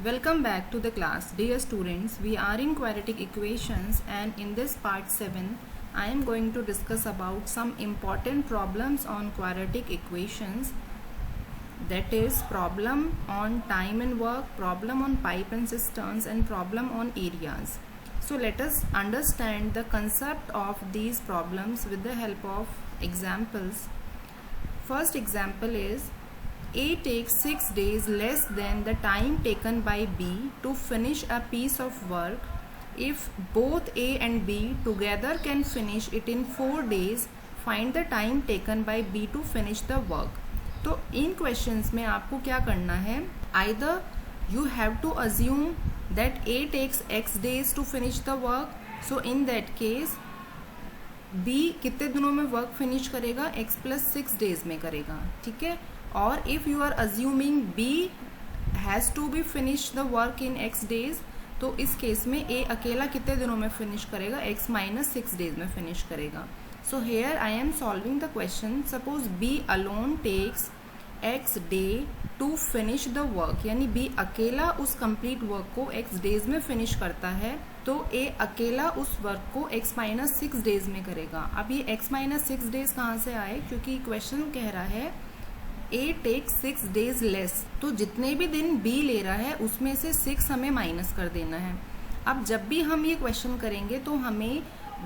Welcome back to the class. Dear students, we are in quadratic equations and in this part 7, I am going to discuss about some important problems on quadratic equations. That is problem on time and work, problem on pipe and cisterns and problem on areas. So let us understand the concept of these problems with the help of examples. First example is A takes 6 days less than the time taken by B to finish a piece of work. If both A and B together can finish it in 4 days, find the time taken by B to finish the work. तो इन questions में आपको क्या करना है, either you have to assume that A takes X days to finish the work, so in that case B कितने दिनों में work finish करेगा, X plus 6 days में करेगा, ठीक है. और if you are assuming B has to be finish the work in X days, तो इस केस में A अकेला कितने दिनों में फिनिश करेगा, X minus 6 days में फिनिश करेगा. So here I am solving the question. Suppose B alone takes X day to finish the work, यानी B अकेला उस कंप्लीट वर्क को X डेज में फिनिश करता है, तो A अकेला उस वर्क को X minus 6 days में करेगा. अब ये X minus 6 days कहाँ से आए, क्योंकि क्वेश्चन कह रहा है A टेक्स 6 days लेस, तो जितने भी दिन B ले रहा है उसमें से 6 हमें माइनस कर देना है. अब जब भी हम ये क्वेश्चन करेंगे तो हमें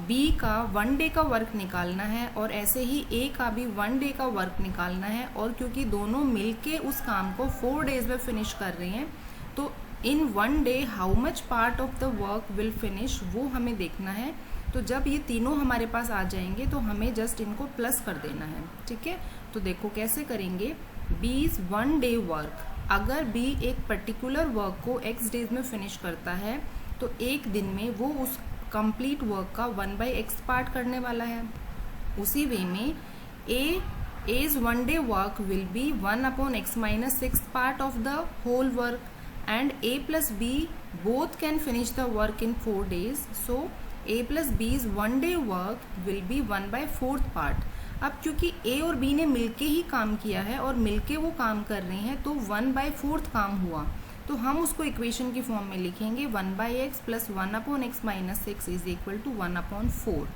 B का 1 डे का वर्क निकालना है और ऐसे ही A का भी 1 डे का वर्क निकालना है. और क्योंकि दोनों मिलके उस काम को 4 days में फिनिश कर रहे हैं, तो इन 1 day how much part of the work will finish, वो हमें देखना है. तो जब ये तीनों हमारे पास आ जाएंगे तो हमें जस्ट इनको प्लस कर देना है, ठीक है. तो देखो कैसे करेंगे. B's 1 day वर्क, अगर B एक पर्टिकुलर वर्क को X डेज में फिनिश करता है तो एक दिन में वो उस कंप्लीट वर्क का 1/x पार्ट करने वाला है. उसी वे में A's 1 day work will be 1/x minus 6 part of the whole work, and A plus B both can finish the work in 4 days. So A plus B's 1 day work will be 1/4 part. अब क्योंकि A और B ने मिलके ही काम किया है और मिलके वो काम कर रहे हैं, तो 1/4 काम हुआ, तो हम उसको इक्वेशन की फॉर्म में लिखेंगे 1/x plus 1/x minus 6 is equal to 1/4.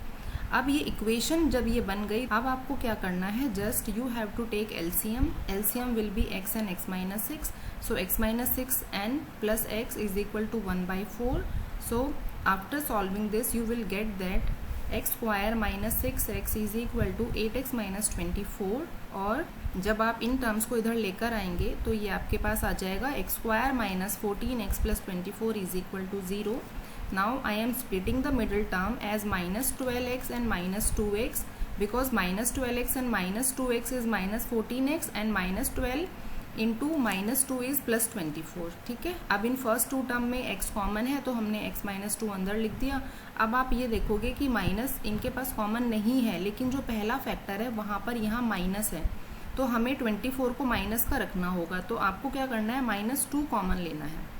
अब ये इक्वेशन जब ये बन गई, अब आपको क्या करना है, just you have to take LCM. LCM will be x and x minus 6. So x minus 6 and plus x is equal to 1/4. So after solving this you will get that x square minus 6x is equal to 8x minus 24. और जब आप in terms को इधर लेकर आएंगे तो ये आपके पास आ जाएगा x square minus 14x plus 24 is equal to 0. Now I am splitting the middle term as minus 12x and minus 2x, because minus 12x and minus 2x is minus 14x and minus 12 into minus 2 is plus 24, ठीक है. अब in first to term में x common है तो हमने x minus 2 अंदर लिख दिया. अब आप ये देखोगे कि माइनस इनके पास कॉमन नहीं है, लेकिन जो पहला फैक्टर है वहाँ पर यहाँ माइनस है, तो हमें 24 को माइनस का रखना होगा. तो आपको क्या करना है, -2 कॉमन लेना है.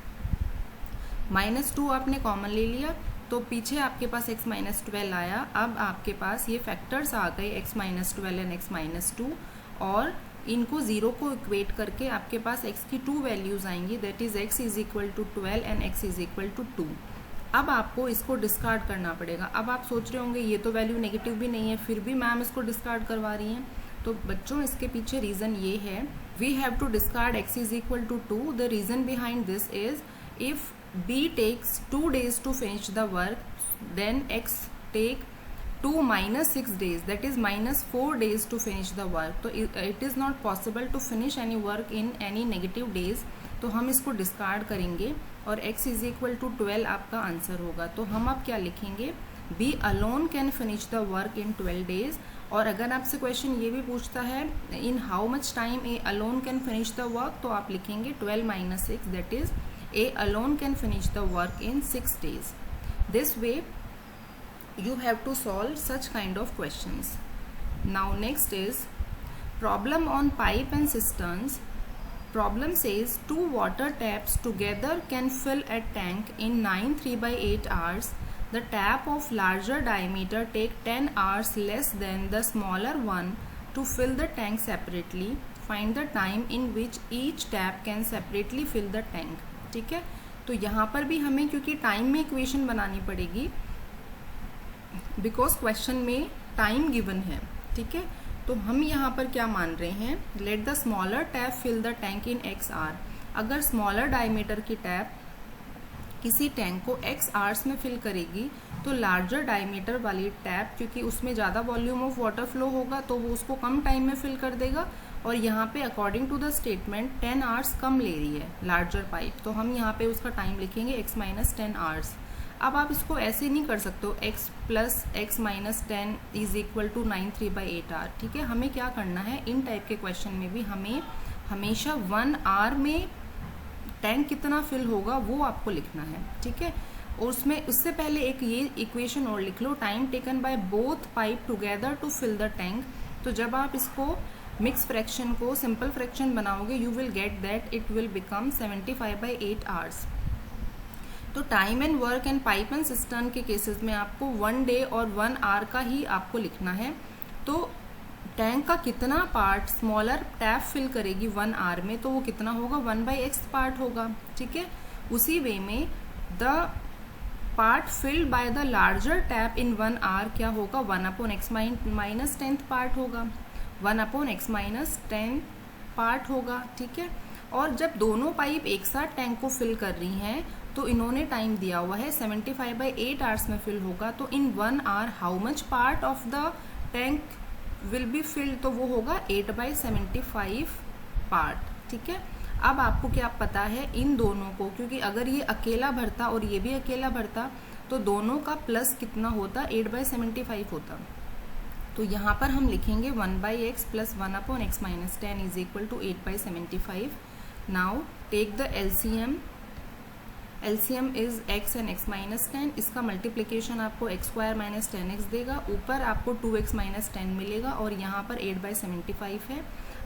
-2 आपने कॉमन ले लिया तो पीछे आपके पास x minus 12 आया. अब आपके पास ये फैक्टर्स आ गए x minus 12 and x minus 2, और इनको 0 को इक्वेट करके आपके पास x की 2 वैल्यूज आएंगी, that is x is equal to 12 and x is equal to 2. अब आपको इसको डिस्कार्ड करना पड़ेगा. अब आप सोच रहे होंगे ये तो वैल्यू नेगेटिव भी नहीं है, फिर भी मैम इसको डिस्कार्ड करवा रही हैं. तो बच्चों इसके पीछे रीज़न ये है, we have to discard x is equal to 2. The reason behind this is if B takes 2 days to finish the work, then X take 2 minus 6 days, that is minus 4 days to finish the work. तो it is not possible to finish any work in any negative days. तो हम इसको discard करेंगे और x is equal to 12 आपका answer होगा. तो हम अब क्या लिखेंगे, B alone can finish the work in 12 days. और अगर आपसे क्वेश्चन ये भी पूछता है in how much time A alone can finish the work, तो आप लिखेंगे 12 minus 6, that is A alone can finish the work in 6 days. This way you have to solve such kind of questions. Now next is problem on pipe and cisterns. Problem says 2 water taps together can fill a tank in 9 3/8 hours. The tap of larger diameter take 10 hours less than the smaller one to fill the tank separately. Find the time in which each tap can separately fill the tank. ठीक है। तो यहाँ पर भी हमें क्योंकि time में equation बनानी पड़ेगी, बिकॉज क्वेश्चन में टाइम गिवन है, ठीक है। तो हम यहाँ पर क्या मान रहे हैं, let the smaller tap fill the tank in x hours. अगर स्मॉलर डायमीटर की टैप किसी टैंक को x आवर्स में फिल करेगी तो लार्जर डायमीटर वाली टैप, क्योंकि उसमें ज़्यादा वॉल्यूम ऑफ वाटर फ्लो होगा तो वो उसको कम टाइम में फिल कर देगा, और यहाँ पे according to the statement 10 hours कम ले रही है लार्जर पाइप, तो हम यहाँ पे उसका टाइम लिखेंगे x माइनस 10 आवर्स। अब आप इसको ऐसे नहीं कर सकते हो x plus x minus 10 is equal to 93/8 hour, ठीक है। हमें क्या करना है, इन टाइप के क्वेश्चन में भी हमें हमेशा 1 आवर में टैंक कितना फिल होगा वो आपको लिखना है, ठीक है। और उसमें उससे पहले एक ये इक्वेशन और लिख लो, time taken by both pipe together to fill the tank. तो जब आप इसको मिक्स फ्रैक्शन को सिंपल फ्रैक्शन बनाओगे, you will get that it will become 75/8 hours. तो time and work and pipe and cistern के केसेस में आपको 1 डे और 1 आवर का ही आपको लिखना है। तो टैंक का कितना पार्ट स्मॉलर टैप फिल करेगी 1 आवर में, तो वो कितना होगा, 1/x पार्ट होगा, ठीक है। उसी वे में the part filled by the larger tap in 1 hour क्या होगा, 1/x माइनस 10th पार्ट होगा, 1/x माइनस 10 पार्ट होगा, ठीक है। और जब दोनों पाइप एक साथ टैंक को फिल कर रही हैं तो इन्होंने टाइम दिया हुआ है 75/8 आवर्स में फिल होगा। तो इन 1 hour how much part of the tank will be filled, तो वो होगा 8/75 पार्ट, ठीक है। अब आपको क्या पता है इन दोनों को, क्योंकि अगर ये अकेला भरता और ये भी अकेला भरता तो दोनों का प्लस कितना होता, 8/75 होता। तो यहाँ पर हम लिखेंगे 1/x plus 1/x minus 10 is equal to 8/75। Now take the LCM। LCM is x and x minus 10। इसका मल्टीप्लीकेशन आपको x² माइनस 10x देगा, ऊपर आपको 2x माइनस 10 मिलेगा और यहाँ पर 8/75 है।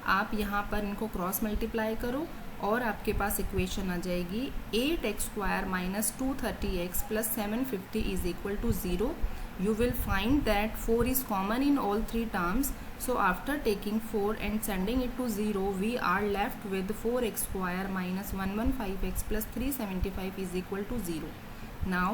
आप यहाँ पर इनको क्रॉस मल्टीप्लाई करो और आपके पास इक्वेशन आ जाएगी 8x² minus 230x plus 750 is equal to 0। You will find that 4 is common in all three terms. So after taking 4 and sending it to 0, we are left with 4x² minus 115x plus 375 is equal to 0. Now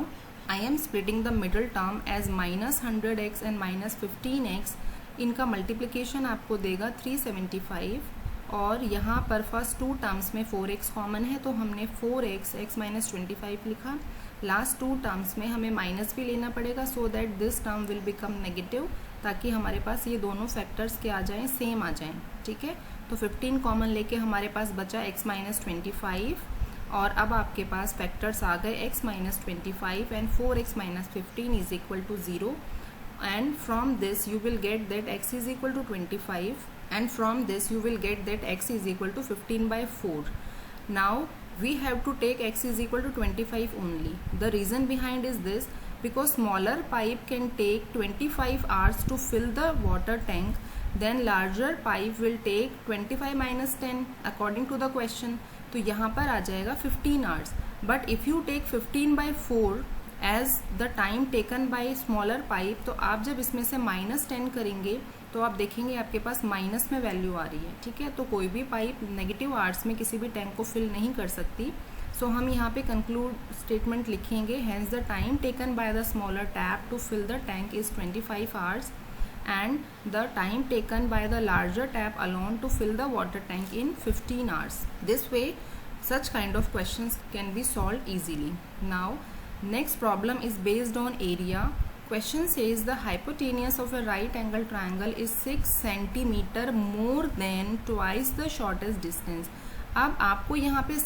I am splitting the middle term as minus 100x and minus 15x. इनका multiplication आपको देगा 375 और यहाँ पर first 2 terms में 4x common है तो हमने 4x x माइनस 25 लिखा। लास्ट 2 टर्म्स में हमें माइनस भी लेना पड़ेगा so that this term will become negative, ताकि हमारे पास ये दोनों फैक्टर्स के आ जाएं, सेम आ जाएं, ठीक है। तो 15 कॉमन लेके हमारे पास बचा x माइनस 25 और अब आपके पास फैक्टर्स आ गए x minus 25 and 4x minus 15 is equal to 0 and from this you will get that x is equal to 25 and from this you will get that x is equal to 15/4. Now we have to take x is equal to 25 only. The reason behind is this, because smaller pipe can take 25 hours to fill the water tank, then larger pipe will take 25 minus 10 according to the question. तो यहाँ पर आ जाएगा 15 hours. But if you take 15/4 as the time taken by smaller pipe, तो आप जब इसमें से -10 करेंगे तो आप देखेंगे आपके पास माइनस में वैल्यू आ रही है, ठीक है। तो कोई भी पाइप नेगेटिव आवर्स में किसी भी टैंक को फिल नहीं कर सकती। सो हम यहाँ पे कंक्लूड स्टेटमेंट लिखेंगे, hence the time taken by the smaller tap to fill the tank is 25 hours and the time taken by the larger tap alone to fill the water tank in 15 hours. This way such kind of questions can be solved easily. Now next problem is based on area. Question says the hypotenuse of a right angle triangle is 6 centimeter more than twice the shortest distance. अब आपको यहाँ पे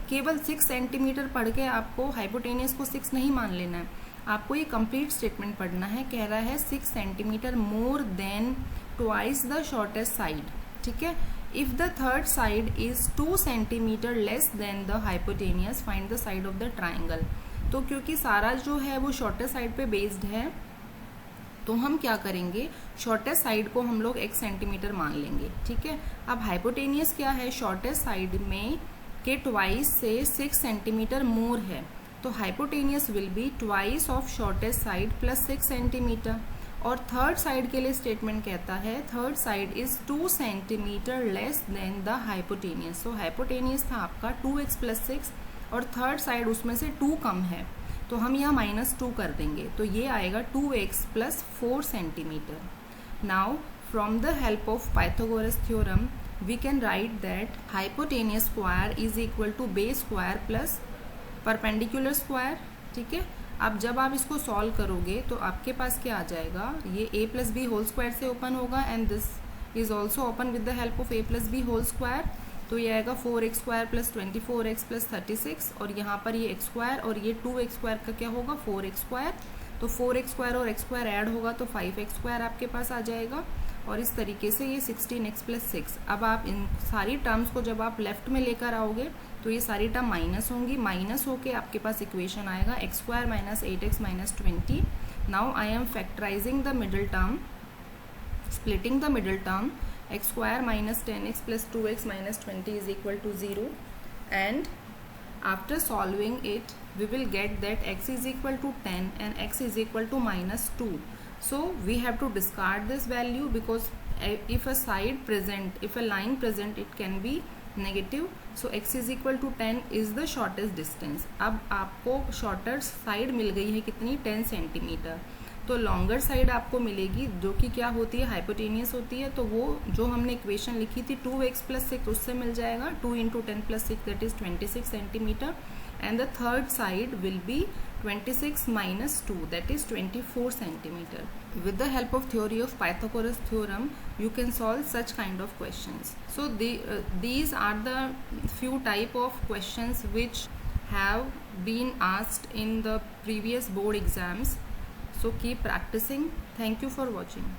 केवल 6 centimetre पढ़ के आपको hypotenuse को 6 नहीं मान लेना है, आपको ये कंप्लीट स्टेटमेंट पढ़ना है। कह रहा है 6 centimetre more than twice the shortest side, ठीक है। If the third side is 2 centimetre less than the hypotenuse, find the side of the triangle. तो क्योंकि सारा जो है वो शॉर्टेस्ट साइड पे बेस्ड है, तो हम क्या करेंगे, शॉर्टेस्ट साइड को हम लोग 1 सेंटीमीटर मान लेंगे, ठीक है। अब हाइपोटेनियस क्या है, शॉर्टेस्ट साइड में के ट्वाइस से 6 सेंटीमीटर मोर है, तो hypotenuse will be twice of shortest side plus 6 centimetre. और थर्ड साइड के लिए स्टेटमेंट कहता है third side is 2 centimetre less than the hypotenuse. So hypotenuse था आपका 2x + 6 और थर्ड साइड उसमें से 2 कम है, तो हम यहाँ -2 कर देंगे, तो ये आएगा 2x + 4 centimetre. Now from the help of Pythagoras theorem we can write that hypotenuse square is equal to base square plus perpendicular square. ठीक है, अब जब आप इसको सॉल्व करोगे तो आपके पास क्या आ जाएगा, ये a + b होल स्क्वायर से ओपन होगा and this is also open with the help of a + b whole square, तो ये आएगा 4x² + 24x + 36 और यहाँ पर ये x² और ये 2x² का क्या होगा 4x², तो 4x² और x² ऐड होगा तो 5x² आपके पास आ जाएगा और इस तरीके से ये 16x + 6। अब आप इन सारी टर्म्स को जब आप लेफ्ट में लेकर आओगे तो ये सारी टर्म माइनस होंगी, माइनस होके आपके पास इक्वेशन आएगा x² - 8x - 20। Now I am factorising the middle term, splitting the middle term, x² - 10x + 2x - 20 is equal to 0, and after solving it we will get that x is equal to 10 and x is equal to -2. So we have to discard this value because if a line present it can be negative, so x is equal to 10 is the shortest distance. अब आपको shorter side मिल गई है कितनी 10 centimetre, तो longer side आपको मिलेगी जो कि क्या होती है हाइपोटेनियस होती है, तो वो जो हमने इक्वेशन लिखी थी 2x + 6 उससे मिल जाएगा 2 × 10 + 6 that is 26 centimetre and the third side will be 26 - 2 that is 24 centimeter. With the help of theory of Pythagoras theorem you can solve such kind of questions. So these are the few type of questions which have been asked in the previous board exams. So keep practicing. Thank you for watching.